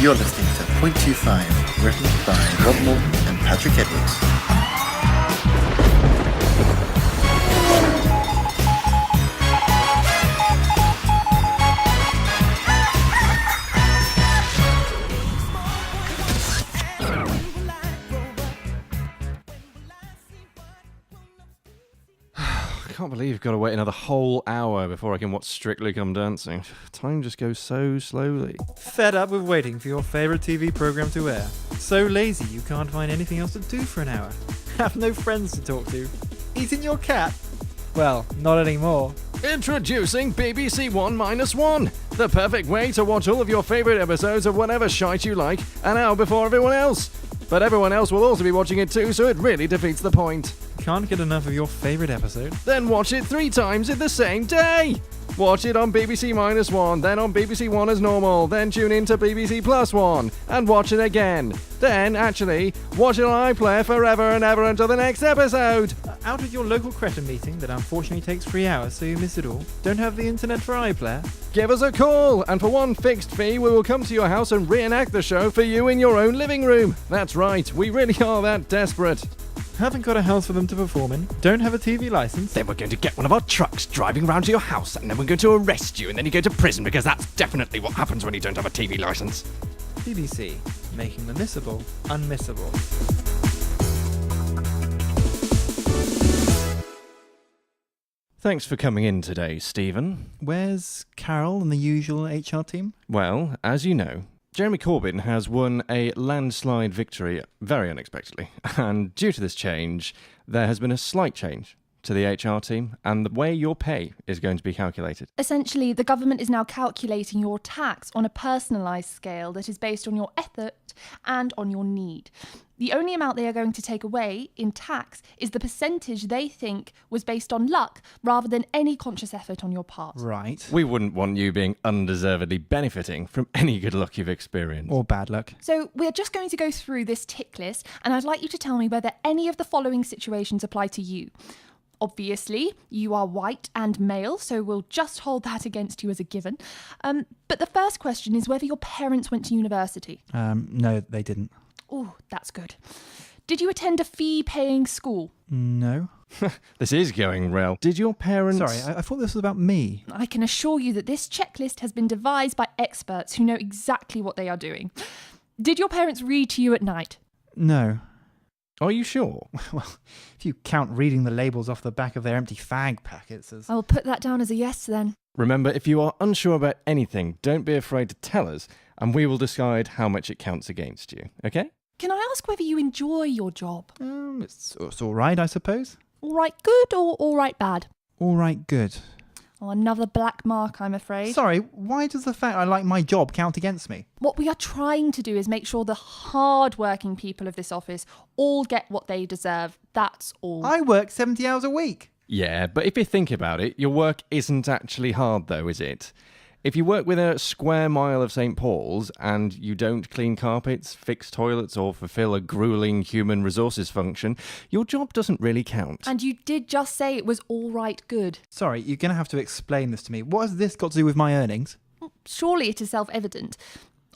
You're listening to .25, written by Rob Morton and Patrick Edwards. I can't believe I've got to wait another whole hour before I can watch Strictly Come Dancing. Time just goes so slowly. Fed up with waiting for your favourite TV programme to air? So lazy you can't find anything else to do for an hour? Have no friends to talk to? Eating your cat? Well, not anymore. Introducing BBC One Minus One, the perfect way to watch all of your favourite episodes of whatever shite you like an hour before everyone else. But everyone else will also be watching it too, so it really defeats the point. Can't get enough of your favourite episode? Then watch it 3 times in the same day! Watch it on BBC Minus One, then on BBC One as normal, then tune in to BBC Plus One, and watch it again. Then, actually, watch it on iPlayer forever and ever until the next episode! Out of your local cretin meeting that unfortunately takes 3 hours so you miss it all, don't have the internet for iPlayer? Give us a call, and for one fixed fee, we will come to your house and reenact the show for you in your own living room. That's right, we really are that desperate. Haven't got a house for them to perform in? Don't have a TV licence? Then we're going to get one of our trucks driving round to your house, and then we're going to arrest you, and then you go to prison, because that's definitely what happens when you don't have a TV licence. BBC, making the missable unmissable. Thanks for coming in today, Stephen. Where's Carol and the usual HR team? Well, as you know, Jeremy Corbyn has won a landslide victory very unexpectedly, and due to this change, there has been a slight change to the HR team and the way your pay is going to be calculated. Essentially, the government is now calculating your tax on a personalised scale that is based on your effort and on your need. The only amount they are going to take away in tax is the percentage they think was based on luck rather than any conscious effort on your part. Right. We wouldn't want you being undeservedly benefiting from any good luck you've experienced. Or bad luck. So we're just going to go through this tick list, and I'd like you to tell me whether any of the following situations apply to you. Obviously, you are white and male, so we'll just hold that against you as a given. But the first question is whether your parents went to university. No, they didn't. Oh, that's good. Did you attend a fee-paying school? No. This is going well. Did your parents... Sorry, I thought this was about me. I can assure you that this checklist has been devised by experts who know exactly what they are doing. Did your parents read to you at night? No. Are you sure? Well, if you count reading the labels off the back of their empty fag packets as... I'll put that down as a yes then. Remember, if you are unsure about anything, don't be afraid to tell us, and we will decide how much it counts against you, okay? Can I ask whether you enjoy your job? It's all right, I suppose. All right good or all right bad? All right, good. Oh, another black mark, I'm afraid. Sorry, why does the fact I like my job count against me? What we are trying to do is make sure the hard-working people of this office all get what they deserve. That's all. I work 70 hours a week. Yeah, but if you think about it, your work isn't actually hard though, is it? If you work with a square mile of St. Paul's and you don't clean carpets, fix toilets or fulfill a grueling human resources function, your job doesn't really count. And you did just say it was all right good. Sorry, you're going to have to explain this to me. What has this got to do with my earnings? Surely it is self-evident.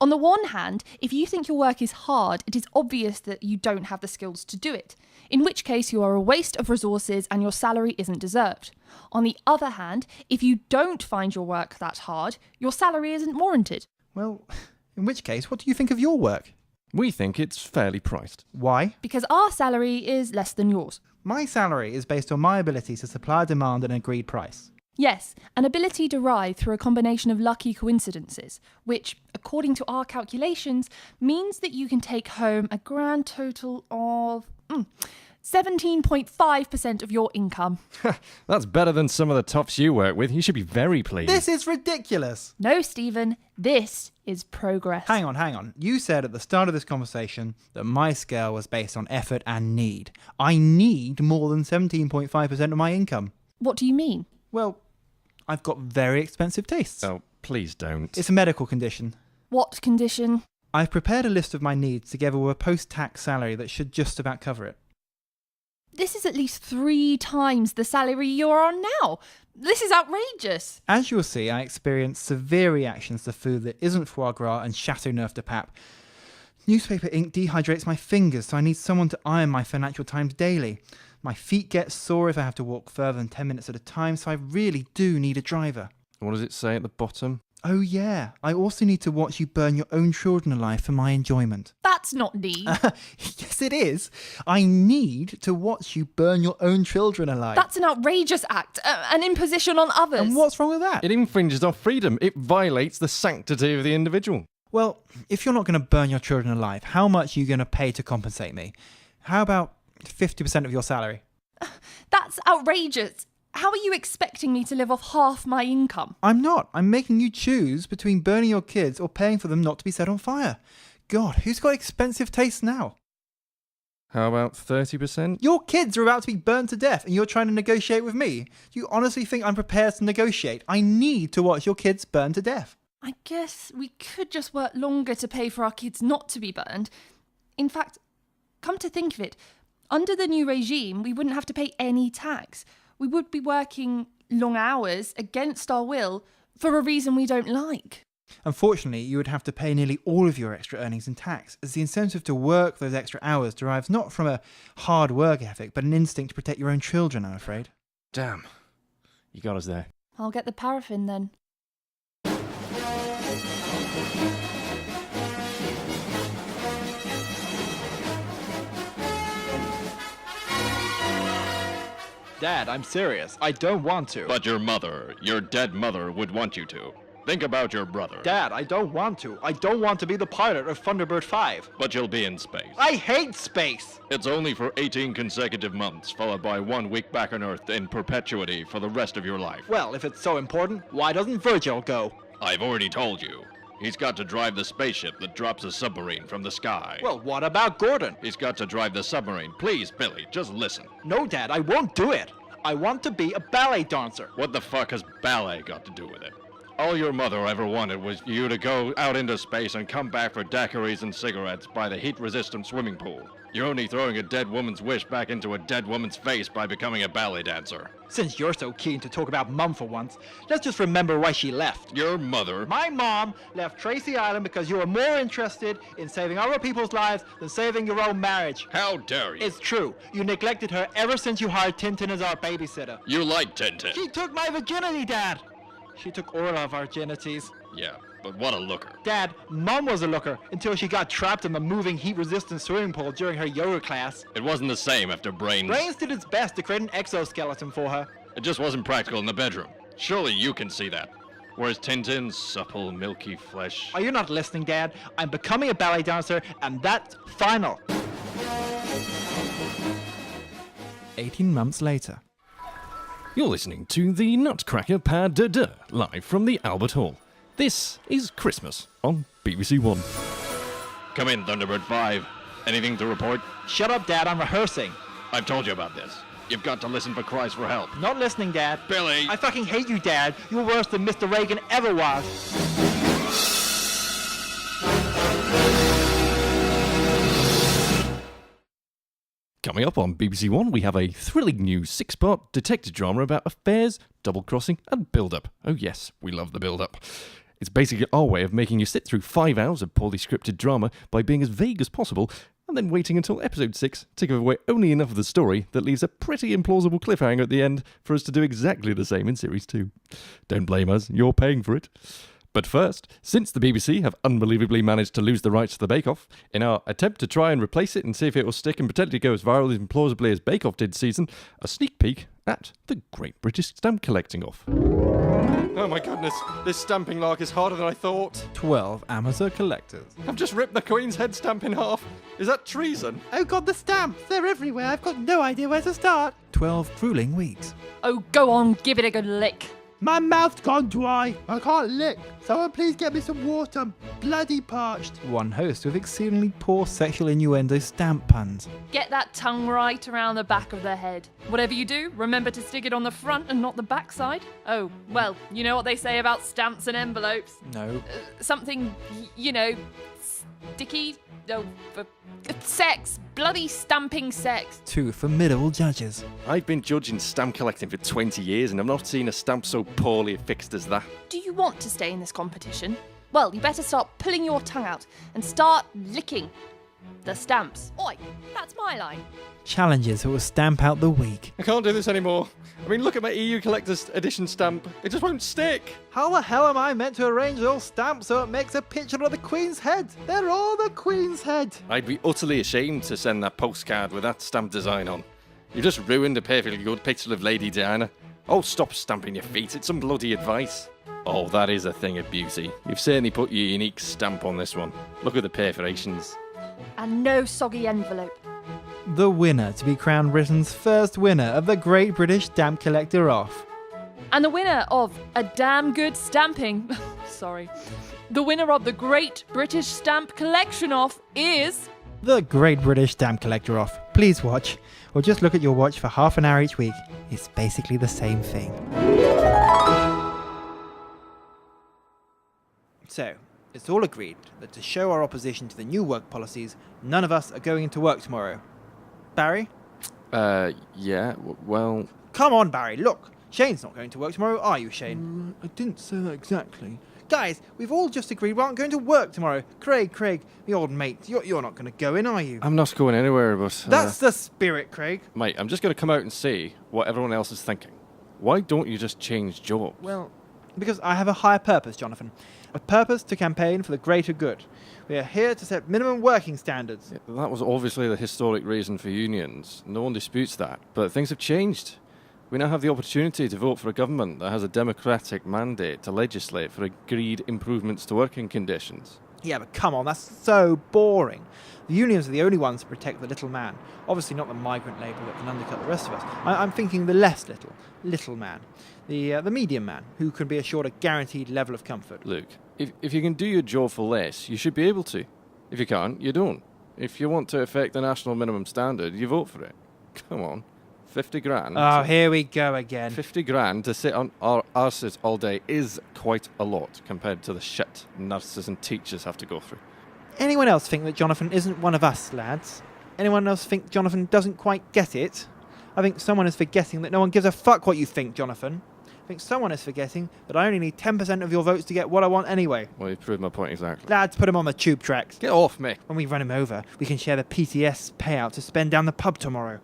On the one hand, if you think your work is hard, it is obvious that you don't have the skills to do it, in which case you are a waste of resources and your salary isn't deserved. On the other hand, if you don't find your work that hard, your salary isn't warranted. Well, in which case, what do you think of your work? We think it's fairly priced. Why? Because our salary is less than yours. My salary is based on my ability to supply demand at an agreed price. Yes, an ability derived through a combination of lucky coincidences, which, according to our calculations, means that you can take home a grand total of 17.5% of your income. That's better than some of the tops you work with. You should be very pleased. This is ridiculous. No, Stephen, this is progress. Hang on. You said at the start of this conversation that my scale was based on effort and need. I need more than 17.5% of my income. What do you mean? Well, I've got very expensive tastes. Oh, please don't. It's a medical condition. What condition? I've prepared a list of my needs together with a post-tax salary that should just about cover it. This is at least 3 times the salary you're on now. This is outrageous. As you'll see, I experience severe reactions to food that isn't foie gras and Chateau Neuf de Pape. Newspaper ink dehydrates my fingers, so I need someone to iron my Financial Times daily. My feet get sore if I have to walk further than 10 minutes at a time, so I really do need a driver. What does it say at the bottom? Oh yeah, I also need to watch you burn your own children alive for my enjoyment. That's not need. Yes, it is. I need to watch you burn your own children alive. That's an outrageous act, an imposition on others. And what's wrong with that? It infringes our freedom. It violates the sanctity of the individual. Well, if you're not going to burn your children alive, how much are you going to pay to compensate me? How about 50% of your salary? That's outrageous. How are you expecting me to live off half my income? I'm not. I'm making you choose between burning your kids or paying for them not to be set on fire. God, who's got expensive tastes now? How about 30%? Your kids are about to be burnt to death and you're trying to negotiate with me. Do you honestly think I'm prepared to negotiate? I need to watch your kids burn to death. I guess we could just work longer to pay for our kids not to be burned. In fact, come to think of it, under the new regime, we wouldn't have to pay any tax. We would be working long hours against our will for a reason we don't like. Unfortunately, you would have to pay nearly all of your extra earnings in tax, as the incentive to work those extra hours derives not from a hard work ethic, but an instinct to protect your own children, I'm afraid. Damn. You got us there. I'll get the paraffin then. Dad, I'm serious. I don't want to. But your mother, your dead mother, would want you to. Think about your brother. Dad, I don't want to. I don't want to be the pilot of Thunderbird 5. But you'll be in space. I hate space! It's only for 18 consecutive months, followed by 1 week back on Earth in perpetuity for the rest of your life. Well, if it's so important, why doesn't Virgil go? I've already told you. He's got to drive the spaceship that drops a submarine from the sky. Well, what about Gordon? He's got to drive the submarine. Please, Billy, just listen. No, Dad, I won't do it. I want to be a ballet dancer. What the fuck has ballet got to do with it? All your mother ever wanted was you to go out into space and come back for daiquiris and cigarettes by the heat-resistant swimming pool. You're only throwing a dead woman's wish back into a dead woman's face by becoming a ballet dancer. Since you're so keen to talk about Mum for once, let's just remember why she left. Your mother? My mom left Tracey Island because you were more interested in saving other people's lives than saving your own marriage. How dare you? It's true. You neglected her ever since you hired Tintin as our babysitter. You like Tintin. She took my virginity, Dad. She took all our virginities. Yeah, but what a looker. Dad, Mum was a looker until she got trapped in the moving heat-resistant swimming pool during her yoga class. It wasn't the same after Brains. Brains did its best to create an exoskeleton for her. It just wasn't practical in the bedroom. Surely you can see that. Whereas Tintin's supple, milky flesh... Are you not listening, Dad? I'm becoming a ballet dancer, and that's final. 18 months later. You're listening to the Nutcracker Pas de Deux, live from the Albert Hall. This is Christmas on BBC One. Come in, Thunderbird 5. Anything to report? Shut up, Dad, I'm rehearsing. I've told you about this. You've got to listen for cries for help. Not listening, Dad. Billy! I fucking hate you, Dad. You're worse than Mr. Reagan ever was. Coming up on BBC One, we have a thrilling new 6-part detective drama about affairs, double-crossing and build-up. Oh yes, we love the build-up. It's basically our way of making you sit through 5 hours of poorly scripted drama by being as vague as possible and then waiting until episode 6 to give away only enough of the story that leaves a pretty implausible cliffhanger at the end for us to do exactly the same in series 2. Don't blame us, you're paying for it. But first, since the BBC have unbelievably managed to lose the rights to the Bake Off, in our attempt to try and replace it and see if it will stick and potentially go as viral and plausibly as Bake Off did season, a sneak peek at the Great British Stamp Collecting Off. Oh my goodness, this stamping lark is harder than I thought. 12 amateur collectors. I've just ripped the Queen's head stamp in half. Is that treason? Oh god, the stamps! They're everywhere. I've got no idea where to start. 12 grueling weeks. Oh, go on, give it a good lick. My mouth's gone dry. I can't lick. Someone please get me some water. I'm bloody parched. One host with exceedingly poor sexual innuendo stamp puns. Get that tongue right around the back of the head. Whatever you do, remember to stick it on the front and not the back side. Oh, well, you know what they say about stamps and envelopes? No. Something, you know, Dicky, no, for sex, bloody stamping sex. 2 formidable judges. I've been judging stamp collecting for 20 years and I've not seen a stamp so poorly fixed as that. Do you want to stay in this competition? Well, you better start pulling your tongue out and start licking the stamps. Oi, that's my line. Challenges that will stamp out the week. I can't do this anymore. I mean, look at my EU Collector's Edition stamp. It just won't stick. How the hell am I meant to arrange those stamps so it makes a picture of the Queen's head? They're all the Queen's head. I'd be utterly ashamed to send that postcard with that stamp design on. You just ruined a perfectly good picture of Lady Diana. Oh, stop stamping your feet. It's some bloody advice. Oh, that is a thing of beauty. You've certainly put your unique stamp on this one. Look at the perforations. And no soggy envelope. The winner to be crowned Britain's first winner of the Great British Stamp Collector Off. And the winner of a damn good stamping. Sorry. The winner of the Great British Stamp Collection Off is... The Great British Stamp Collector Off. Please watch, or just look at your watch for half an hour each week. It's basically the same thing. So, it's all agreed that to show our opposition to the new work policies, none of us are going into work tomorrow. Barry? Yeah, well... Come on, Barry, look. Shane's not going to work tomorrow, are you, Shane? I didn't say that exactly. Guys, we've all just agreed we aren't going to work tomorrow. Craig, the old mate, you're not going to go in, are you? I'm not going anywhere, but... That's the spirit, Craig. Mate, I'm just going to come out and see what everyone else is thinking. Why don't you just change jobs? Well, because I have a higher purpose, Jonathan. A purpose to campaign for the greater good. We are here to set minimum working standards. Yeah, that was obviously the historic reason for unions. No one disputes that. But things have changed. We now have the opportunity to vote for a government that has a democratic mandate to legislate for agreed improvements to working conditions. Yeah, but come on, that's so boring. The unions are the only ones to protect the little man. Obviously not the migrant labour that can undercut the rest of us. I'm thinking the less little man. The medium man, who can be assured a guaranteed level of comfort. Look, if you can do your job for less, you should be able to. If you can't, you don't. If you want to affect the national minimum standard, you vote for it. Come on. 50 grand. Oh, here we go again. 50 grand to sit on our arses all day is quite a lot compared to the shit nurses and teachers have to go through. Anyone else think that Jonathan isn't one of us, lads? Anyone else think Jonathan doesn't quite get it? I think someone is forgetting that no one gives a fuck what you think, Jonathan. I think someone is forgetting that I only need 10% of your votes to get what I want anyway. Well, you've proved my point exactly. Lads, put him on the tube tracks. Get off me. When we run him over, we can share the PTS payout to spend down the pub tomorrow.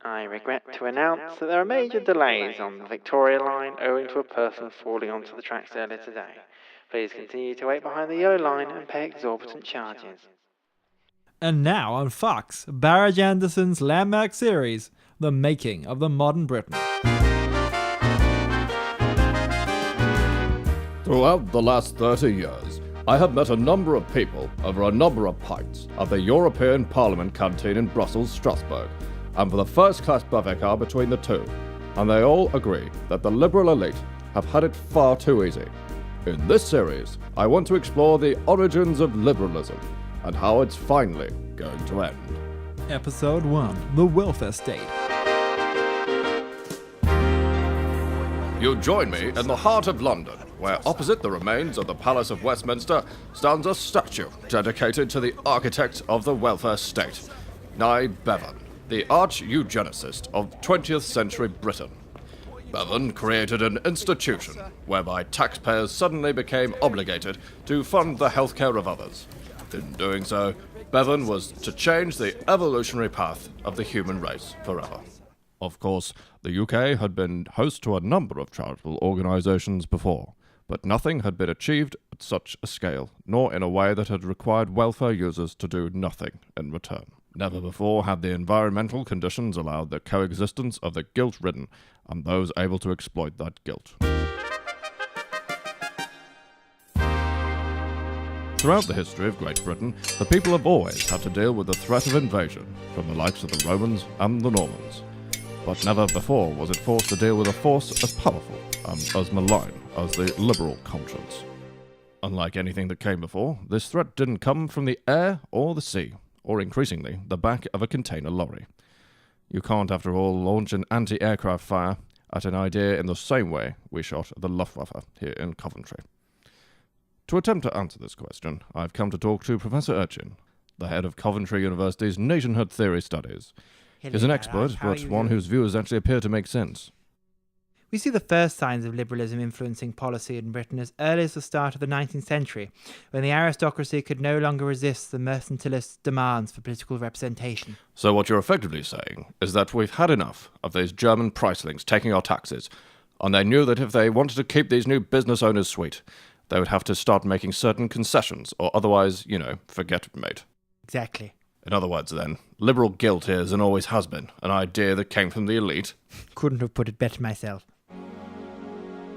I regret to announce that there are major delays on the Victoria line owing to a person falling onto the tracks earlier today. Please continue to wait behind the yellow line and pay exorbitant charges. And now on Fox, Barage Anderson's landmark series, The Making of the Modern Britain. Throughout the last 30 years, I have met a number of people over a number of pints at the European Parliament canteen in Brussels, Strasbourg, and for the first-class buffet car between the two, and they all agree that the liberal elite have had it far too easy. In this series, I want to explore the origins of liberalism and how it's finally going to end. Episode 1, The Welfare State. You join me in the heart of London, where opposite the remains of the Palace of Westminster stands a statue dedicated to the architect of the welfare state, Nye Bevan, the arch-eugenicist of 20th century Britain. Bevan created an institution whereby taxpayers suddenly became obligated to fund the healthcare of others. In doing so, Bevan was to change the evolutionary path of the human race forever. Of course, the UK had been host to a number of charitable organisations before, but nothing had been achieved at such a scale, nor in a way that had required welfare users to do nothing in return. Never before had the environmental conditions allowed the coexistence of the guilt-ridden and those able to exploit that guilt. Throughout the history of Great Britain, the people have always had to deal with the threat of invasion from the likes of the Romans and the Normans. But never before was it forced to deal with a force as powerful and as malign as the liberal conscience. Unlike anything that came before, this threat didn't come from the air or the sea, or increasingly, the back of a container lorry. You can't, after all, launch an anti-aircraft fire at an idea in the same way we shot the Luftwaffe here in Coventry. To attempt to answer this question, I've come to talk to Professor Urchin, the head of Coventry University's nationhood theory studies. He's an expert, but one whose views actually appear to make sense. We see the first signs of liberalism influencing policy in Britain as early as the start of the 19th century, when the aristocracy could no longer resist the mercantilist demands for political representation. So what you're effectively saying is that we've had enough of these German pricelings taking our taxes, and they knew that if they wanted to keep these new business owners sweet, they would have to start making certain concessions, or otherwise, forget it, mate. Exactly. In other words, then, liberal guilt is and always has been an idea that came from the elite. Couldn't have put it better myself.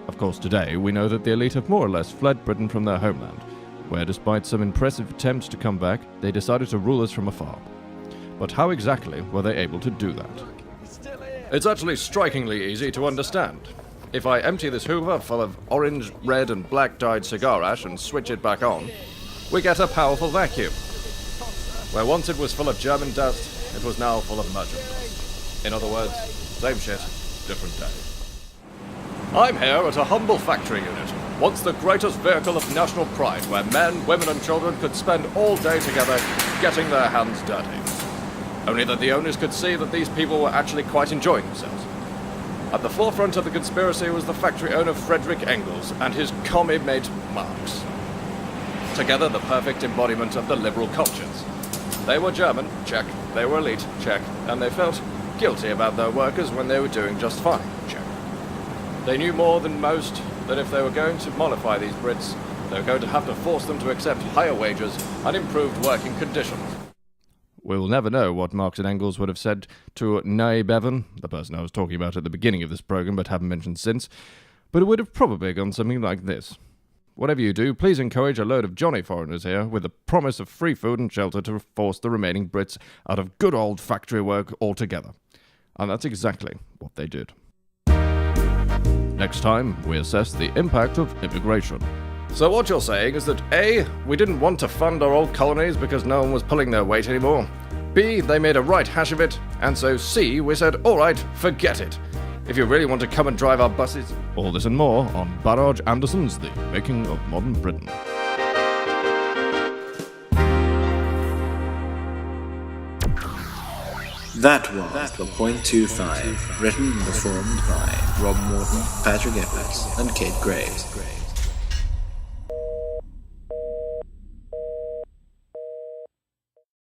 Of course, today we know that the elite have more or less fled Britain from their homeland, where despite some impressive attempts to come back, they decided to rule us from afar. But how exactly were they able to do that? It's actually strikingly easy to understand. If I empty this hoover full of orange, red and black dyed cigar ash and switch it back on, we get a powerful vacuum. Where once it was full of German dust, it was now full of merchant dust. In other words, same shit, different day. I'm here at a humble factory unit, once the greatest vehicle of national pride, where men, women and children could spend all day together getting their hands dirty. Only that the owners could see that these people were actually quite enjoying themselves. At the forefront of the conspiracy was the factory owner Frederick Engels and his commie mate Marx. Together the perfect embodiment of the liberal cultures. They were German, check. They were elite, check. And they felt guilty about their workers when they were doing just fine, check. They knew more than most that if they were going to mollify these Brits, they were going to have to force them to accept higher wages and improved working conditions. We will never know what Marx and Engels would have said to Nye Bevan, the person I was talking about at the beginning of this program but haven't mentioned since, but it would have probably gone something like this. Whatever you do, please encourage a load of Johnny foreigners here with the promise of free food and shelter to force the remaining Brits out of good old factory work altogether. And that's exactly what they did. Next time, we assess the impact of immigration. So what you're saying is that A, we didn't want to fund our old colonies because no one was pulling their weight anymore. B, they made a right hash of it. And so C, we said, alright, forget it. If you really want to come and drive our buses. All this and more on Barage Anderson's The Making of Modern Britain. That was The .25, written and performed by Rob Morton, Patrick Edwards, and Kate Graves.